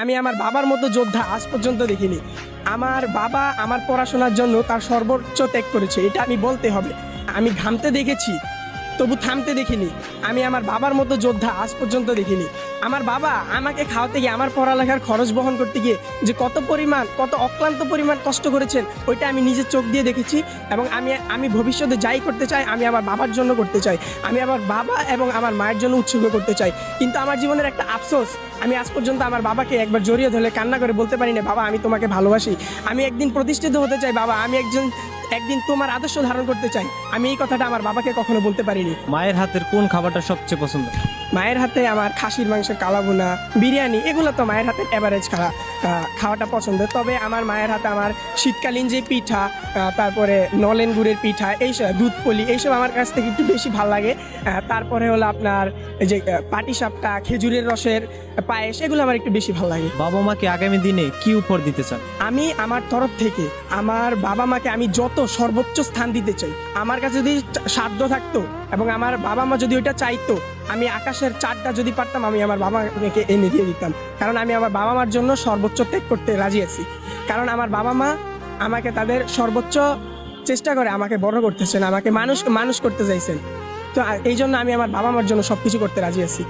আমি আমার বাবার মতো যোদ্ধা আজ পর্যন্ত দেখিনি। আমার বাবা আমার পড়াশোনার জন্য তার সর্বোচ্চ ত্যাগ করেছে, এটা আমি বলতে হবে। আমি ঘামতে দেখেছি, তবু থামতে দেখিনি। আমি আমার বাবার মতো যোদ্ধা আজ পর্যন্ত দেখিনি। আমার বাবা আমাকে খাওয়াতে গিয়ে, আমার পড়ালেখার খরচ বহন করতে গিয়ে যে কত অক্লান্ত পরিমাণ কষ্ট করেছেন, ওইটা আমি নিজের চোখ দিয়ে দেখেছি। এবং আমি ভবিষ্যতে যাই করতে চাই, আমি আমার বাবার জন্য করতে চাই। আমি আমার বাবা এবং আমার মায়ের জন্য উৎসর্গ করতে চাই। কিন্তু আমার জীবনের একটা আফসোস, আমি আজ পর্যন্ত আমার বাবাকে একবার জড়িয়ে ধরে কান্না করে বলতে পারি না, বাবা আমি তোমাকে ভালোবাসি, আমি একদিন প্রতিষ্ঠিত হতে চাই, বাবা আমি একদিন তোমার আদর্শ ধারণ করতে চাই। আমি এই কথাটা আমার বাবাকে কখনো বলতে পারিনি। মায়ের হাতের কোন খাবারটা সবচেয়ে পছন্দ? মায়ের হাতে আমার খাসির মাংস, কালাভুনা, বিরিয়ানি, এগুলো তো মায়ের হাতের এভারেজ খাওয়াটা পছন্দ। তবে আমার মায়ের হাতে আমার শীতকালীন যে পিঠা, তারপরে নলেন গুড়ের পিঠা, এইসব দুধপলি, এইসব আমার কাছ থেকে একটু বেশি ভালো লাগে। তারপরে হলো আপনার যে পাটিসাপটা, খেজুরের রসের পায়েস, এগুলো আমার একটু বেশি ভালো লাগে। বাবা মাকে আগামী দিনে কি উপহার দিতে চান? আমি আমার তরফ থেকে আমার বাবা মাকে আমি যত সর্বোচ্চ স্থান দিতে চাই। আমার কাছে যদি সাধ্য থাকতো এবং আমার বাবা মা যদি ওইটা চাইতো, আমি আকাশের চারটা যদি পারতাম, আমি আমার বাবা মাকে এনে দিয়ে দিতাম। কারণ আমি আমার বাবা মার জন্য সর্বোচ্চ ত্যাগ করতে রাজি আছি। কারণ আমার বাবা মা আমাকে তাদের সর্বোচ্চ চেষ্টা করে আমাকে বড় করতেছেন, আমাকে মানুষ করতে চাইছেন। তো এই জন্য আমি আমার বাবা মার জন্য সবকিছু করতে রাজি আছি।